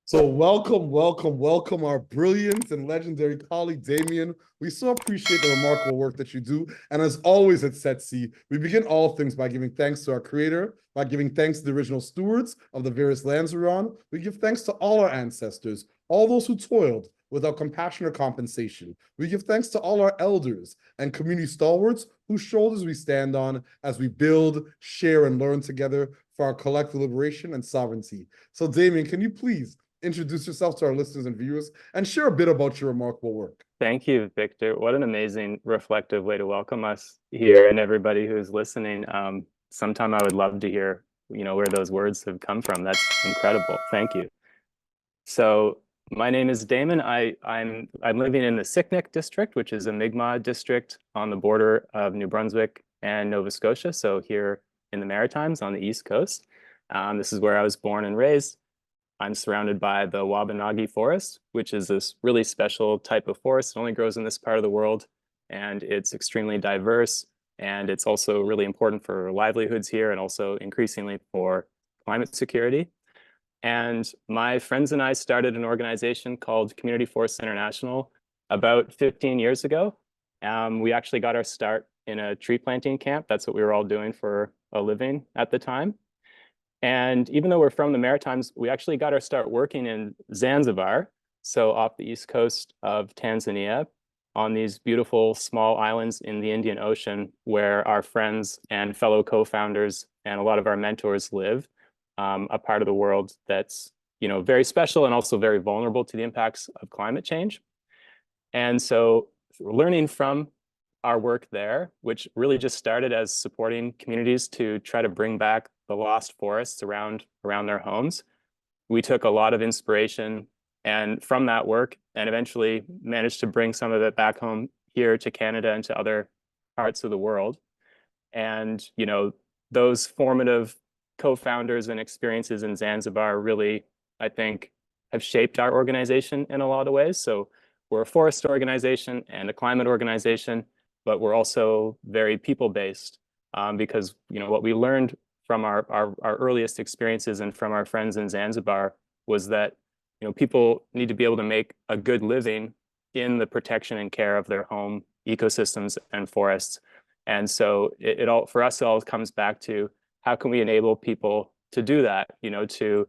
So welcome, our brilliant and legendary colleague, Damien. We so appreciate the remarkable work that you do. And as always at Setsi, we begin all things by giving thanks to our creator, by giving thanks to the original stewards of the various lands we're on. We give thanks to all our ancestors, all those who toiled without compassion or compensation. We give thanks to all our elders and community stalwarts whose shoulders we stand on as we build, share, and learn together for our collective liberation and sovereignty. So, Damien, can you please introduce yourself to our listeners and viewers and share a bit about your remarkable work? Thank you, Victor. What an amazing, reflective way to welcome us here and everybody who's listening. Sometime I would love to hear, where those words have come from. That's incredible. Thank you. So my name is Damon. I'm living in the Sicknick district, which is a Mi'kmaq district on the border of New Brunswick and Nova Scotia. So here in the Maritimes on the East Coast. This is where I was born and raised. I'm surrounded by the Wabanagi forest, which is this really special type of forest. It only grows in this part of the world, and it's extremely diverse. And it's also really important for livelihoods here and also increasingly for climate security. And my friends and I started an organization called Community Forests International about 15 years ago. We actually got our start in a tree planting camp. That's what we were all doing for a living at the time. And even though we're from the Maritimes, we actually got our start working in Zanzibar, so off the east coast of Tanzania, on these beautiful small islands in the Indian Ocean where our friends and fellow co-founders and a lot of our mentors live, a part of the world that's very special and also very vulnerable to the impacts of climate change. And so learning from our work there, which really just started as supporting communities to try to bring back the lost forests around their homes. We took a lot of inspiration and from that work and eventually managed to bring some of it back home here to Canada and to other parts of the world. And, those formative co-founders and experiences in Zanzibar really, I think, have shaped our organization in a lot of ways. So we're a forest organization and a climate organization, but we're also very people-based because, what we learned from our earliest experiences and from our friends in Zanzibar was that, people need to be able to make a good living in the protection and care of their home ecosystems and forests. And so it all, for us, it all comes back to how can we enable people to do that, to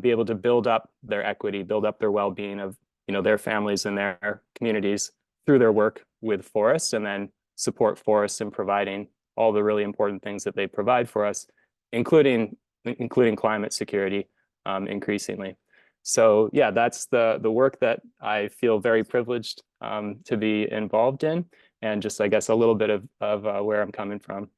be able to build up their equity, build up their well-being of, their families and their communities through their work with forests, and then support forests in providing all the really important things that they provide for us, including climate security, increasingly. So yeah, that's the work that I feel very privileged to be involved in, and just, I guess, a little bit of where I'm coming from.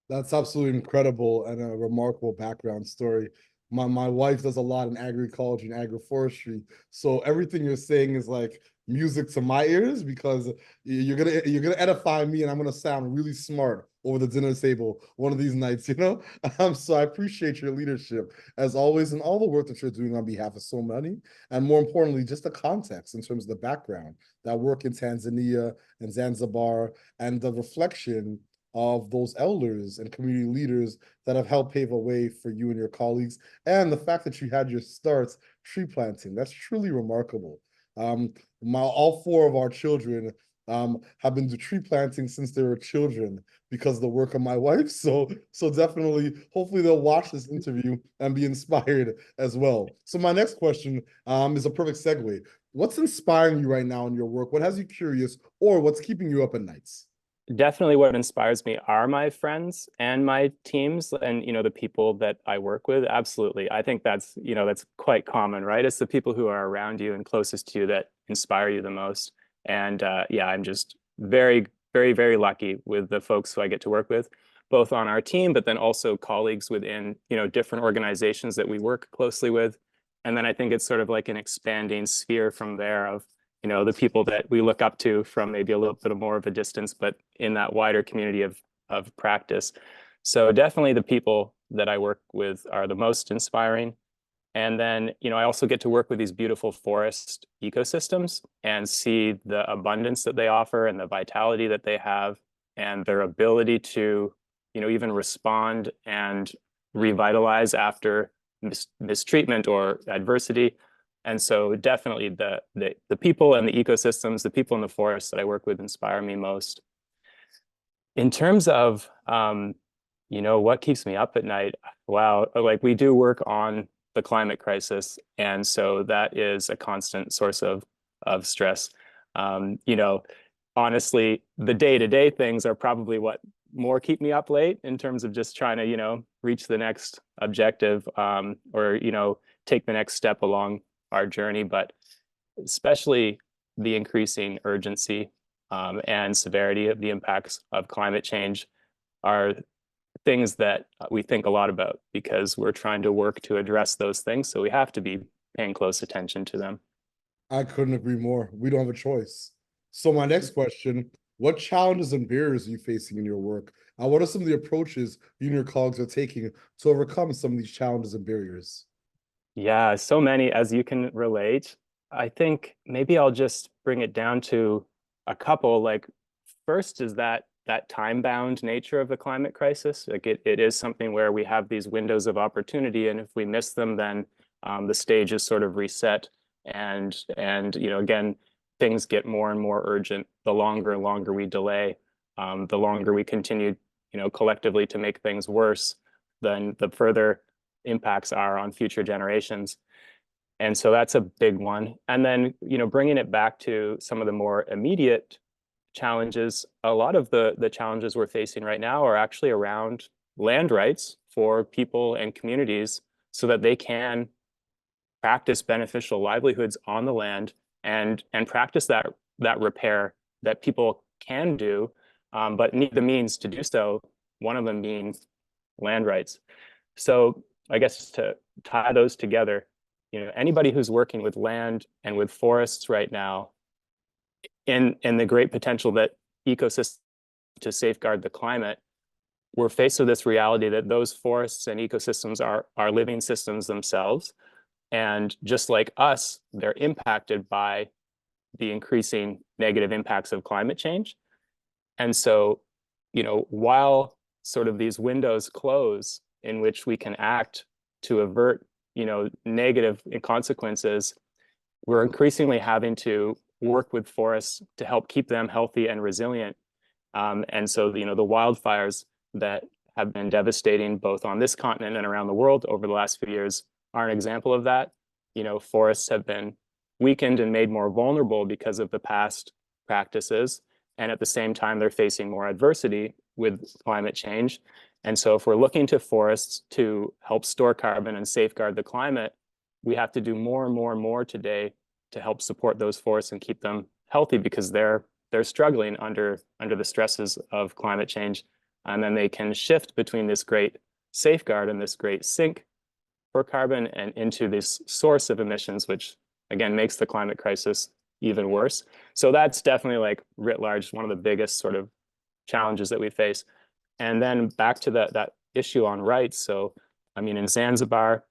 That's absolutely incredible and a remarkable background story. My wife does a lot in agriculture and agroforestry, so everything you're saying is like music to my ears because you're gonna edify me, and I'm gonna sound really smart over the dinner table one of these nights. So I appreciate your leadership as always and all the work that you're doing on behalf of so many, and more importantly, just the context in terms of the background, that work in Tanzania and Zanzibar, and the reflection of those elders and community leaders that have helped pave a way for you and your colleagues, and the fact that you had your starts tree planting. That's truly remarkable. All four of our children have been to tree planting since they were children because of the work of my wife. So definitely, hopefully they'll watch this interview and be inspired as well. So my next question is a perfect segue. What's inspiring you right now in your work? What has you curious, or what's keeping you up at nights? Definitely what inspires me are my friends and my teams and, the people that I work with. Absolutely. I think that's quite common, right? It's the people who are around you and closest to you that inspire you the most. And yeah, I'm just very, very, very lucky with the folks who I get to work with, both on our team, but then also colleagues within, different organizations that we work closely with. And then I think it's sort of like an expanding sphere from there of the people that we look up to from maybe a little bit more of a distance, but in that wider community of practice. So definitely the people that I work with are the most inspiring. And then, I also get to work with these beautiful forest ecosystems and see the abundance that they offer and the vitality that they have and their ability to, even respond and revitalize after mistreatment or adversity. And so definitely the people and the ecosystems, the people in the forests that I work with inspire me most. In terms of, what keeps me up at night? Wow, like we do work on the climate crisis. And so that is a constant source of stress. Honestly, the day-to-day things are probably what more keep me up late in terms of just trying to, reach the next objective, or, take the next step along our journey. But especially the increasing urgency, and severity of the impacts of climate change are things that we think a lot about because we're trying to work to address those things. So we have to be paying close attention to them. I couldn't agree more. We don't have a choice. So my next question, what challenges and barriers are you facing in your work? And what are some of the approaches you and your colleagues are taking to overcome some of these challenges and barriers? Yeah, so many as you can relate. I think maybe I'll just bring it down to a couple. Like, first is that time-bound nature of the climate crisis. Like it is something where we have these windows of opportunity, and if we miss them, then the stage is sort of reset. And again, things get more and more urgent the longer and longer we delay, the longer we continue, collectively to make things worse, then the further impacts are on future generations. And so that's a big one. And then, bringing it back to some of the more immediate challenges, a lot of the challenges we're facing right now are actually around land rights for people and communities so that they can practice beneficial livelihoods on the land and practice that repair that people can do, but need the means to do so, one of them being land rights. So I guess to tie those together, anybody who's working with land and with forests right now, in the great potential that ecosystems to safeguard the climate, we're faced with this reality that those forests and ecosystems are living systems themselves. And just like us, they're impacted by the increasing negative impacts of climate change. And so, while sort of these windows close in which we can act to avert, negative consequences, we're increasingly having to work with forests to help keep them healthy and resilient. And so, the wildfires that have been devastating both on this continent and around the world over the last few years are an example of that. Forests have been weakened and made more vulnerable because of the past practices. And at the same time, they're facing more adversity with climate change. And so if we're looking to forests to help store carbon and safeguard the climate, we have to do more and more and more today to help support those forests and keep them healthy because they're struggling under the stresses of climate change. And then they can shift between this great safeguard and this great sink for carbon and into this source of emissions, which again makes the climate crisis even worse. So that's definitely, like, writ large, one of the biggest sort of challenges that we face. And then back to that issue on rights. So, I mean, in Zanzibar,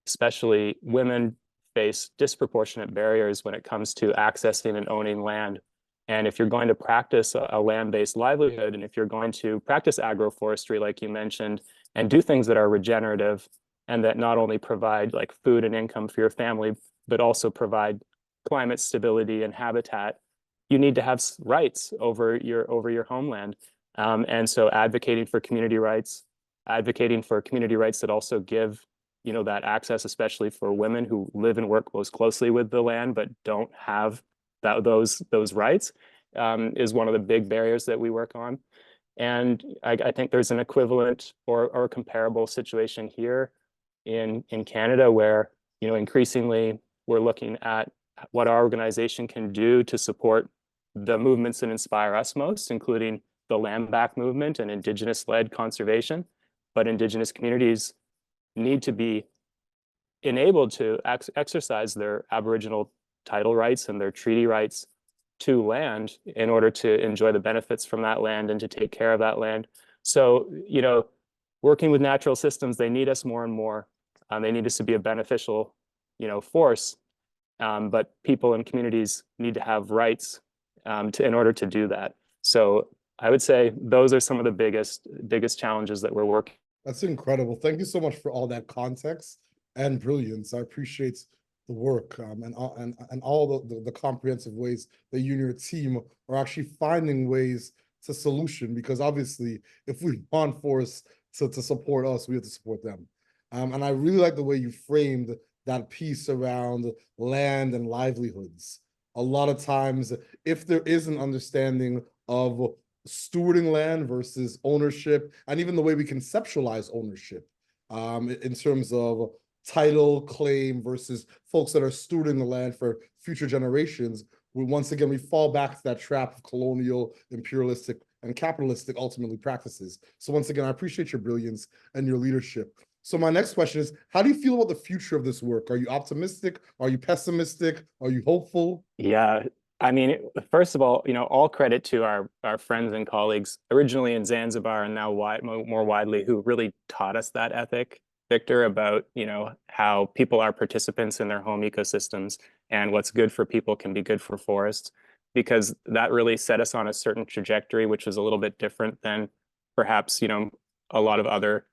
especially, women face disproportionate barriers when it comes to accessing and owning land. And if you're going to practice a land-based livelihood, and if you're going to practice agroforestry, like you mentioned, and do things that are regenerative and that not only provide like food and income for your family, but also provide climate stability and habitat, you need to have rights over your homeland. And so advocating for community rights that also give, that access, especially for women who live and work most closely with the land, but don't have those rights, is one of the big barriers that we work on. And I think there's an equivalent or comparable situation here in Canada where, increasingly we're looking at what our organization can do to support the movements that inspire us most, including the land back movement and Indigenous-led conservation. But Indigenous communities need to be enabled to exercise their Aboriginal title rights and their treaty rights to land in order to enjoy the benefits from that land and to take care of that land. So, working with natural systems, they need us more and more. They need us to be a beneficial, force. But people and communities need to have rights in order to do that. So I would say those are some of the biggest challenges that we're working. That's incredible. Thank you so much for all that context. and brilliance. I appreciate the work, and all the comprehensive ways that you and your team are actually finding ways to solution, because obviously if we want forests to support us, we have to support them. And I really like the way you framed that piece around land and livelihoods. A lot of times, if there is an understanding of stewarding land versus ownership, and even the way we conceptualize ownership, in terms of title claim versus folks that are stewarding the land for future generations, once again we fall back to that trap of colonial, imperialistic, and capitalistic ultimately practices. So once again, I appreciate your brilliance and your leadership. So my next question is, how do you feel about the future of this work? Are you optimistic? Are you pessimistic? Are you hopeful? Yeah, I mean, first of all, all credit to our friends and colleagues originally in Zanzibar and now more widely, who really taught us that ethic, Victor, about, how people are participants in their home ecosystems, and what's good for people can be good for forests, because that really set us on a certain trajectory, which was a little bit different than perhaps, a lot of other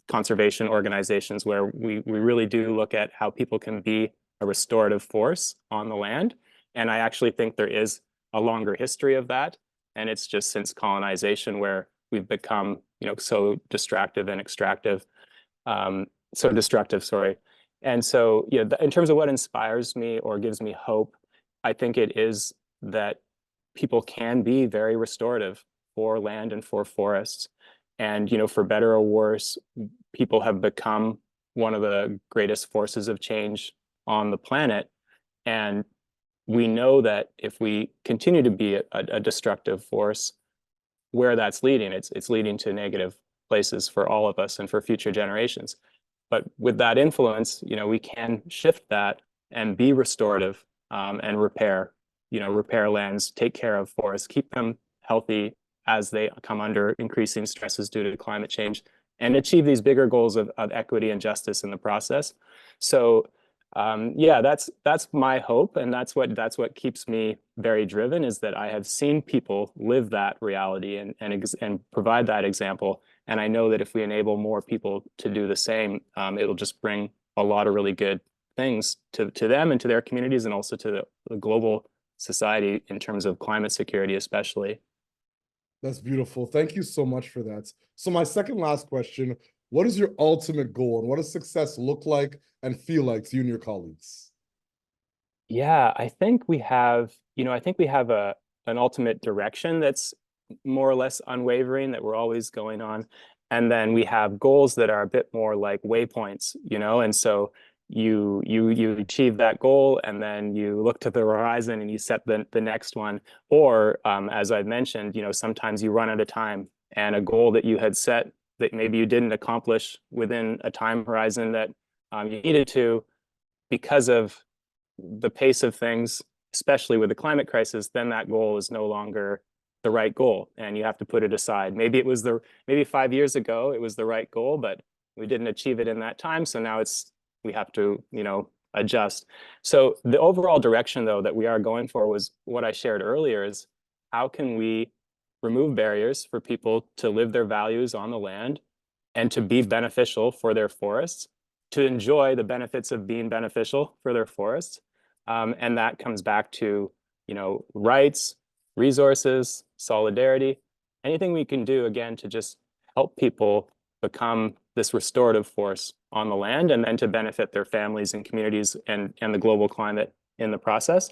conservation organizations, where we really do look at how people can be a restorative force on the land. And I actually think there is a longer history of that. And it's just since colonization where we've become, so distractive and extractive, so destructive, sorry. And so, in terms of what inspires me or gives me hope, I think it is that people can be very restorative for land and for forests. And, for better or worse, people have become one of the greatest forces of change on the planet. And we know that if we continue to be a destructive force, where that's leading, it's leading to negative places for all of us and for future generations. But with that influence, we can shift that and be restorative, and repair lands, take care of forests, keep them healthy as they come under increasing stresses due to climate change, and achieve these bigger goals of equity and justice in the process. So yeah, that's my hope, and that's what keeps me very driven, is that I have seen people live that reality and provide that example. And I know that if we enable more people to do the same, it'll just bring a lot of really good things to them and to their communities, and also to the global society in terms of climate security, especially. That's beautiful. Thank you so much for that. So my second last question, what is your ultimate goal, and what does success look like and feel like to you and your colleagues? Yeah, I think we have, an ultimate direction that's more or less unwavering, that we're always going on. And then we have goals that are a bit more like waypoints, and so you achieve that goal, and then you look to the horizon and you set the next one. Or as I've mentioned, sometimes you run out of time, and a goal that you had set that maybe you didn't accomplish within a time horizon that you needed to, because of the pace of things, especially with the climate crisis, then that goal is no longer the right goal, and you have to put it aside. Maybe 5 years ago it was the right goal, but we didn't achieve it in that time, so now we have to adjust. So the overall direction, though, that we are going for was what I shared earlier: is how can we remove barriers for people to live their values on the land and to be beneficial for their forests, to enjoy the benefits of being beneficial for their forests. And that comes back to, rights, resources, solidarity, anything we can do, again, to just help people become this restorative force on the land, and then to benefit their families and communities and the global climate in the process.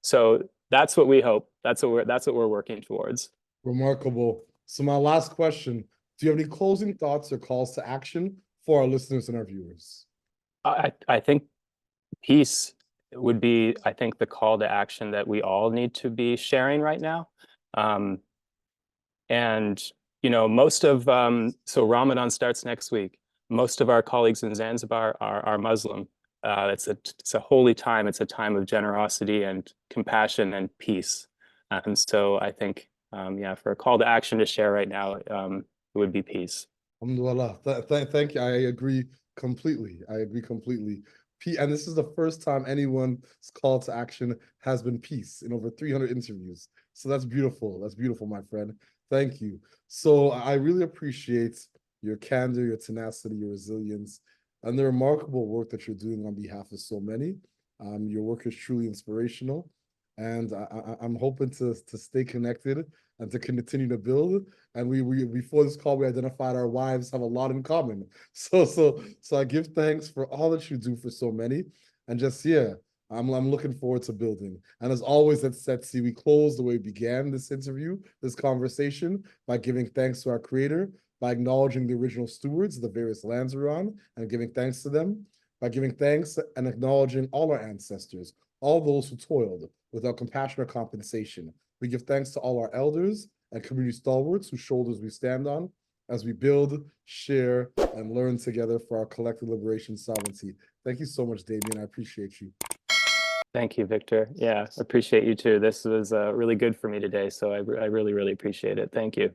So that's what we hope. That's what we're working towards. Remarkable. So my last question, do you have any closing thoughts or calls to action for our listeners and our viewers? I think peace would be, I think, the call to action that we all need to be sharing right now. And, most of, so Ramadan starts next week. Most of our colleagues in Zanzibar are Muslim. It's a holy time. It's a time of generosity and compassion and peace. And so I think, yeah, for a call to action to share right now, it would be peace. Alhamdulillah. Thank you. I agree completely. I agree completely. And this is the first time anyone's call to action has been peace in over 300 interviews. So that's beautiful. That's beautiful, my friend. Thank you. So I really appreciate your candor, your tenacity, your resilience. and the remarkable work that you're doing on behalf of so many. Your work is truly inspirational, and I'm hoping to stay connected and to continue to build. And we before this call, we identified our wives have a lot in common. So I give thanks for all that you do for so many, and just yeah, I'm looking forward to building. And as always at Setsi, we close the way we began this interview, this conversation, by giving thanks to our creator, by acknowledging the original stewards of the various lands we're on, and giving thanks to them, by giving thanks and acknowledging all our ancestors, all those who toiled without compassion or compensation. We give thanks to all our elders and community stalwarts whose shoulders we stand on as we build, share, and learn together for our collective liberation sovereignty. Thank you so much, Damien. I appreciate you. Thank you, Victor. Yeah, appreciate you too. This was really good for me today. So I really, really appreciate it. Thank you.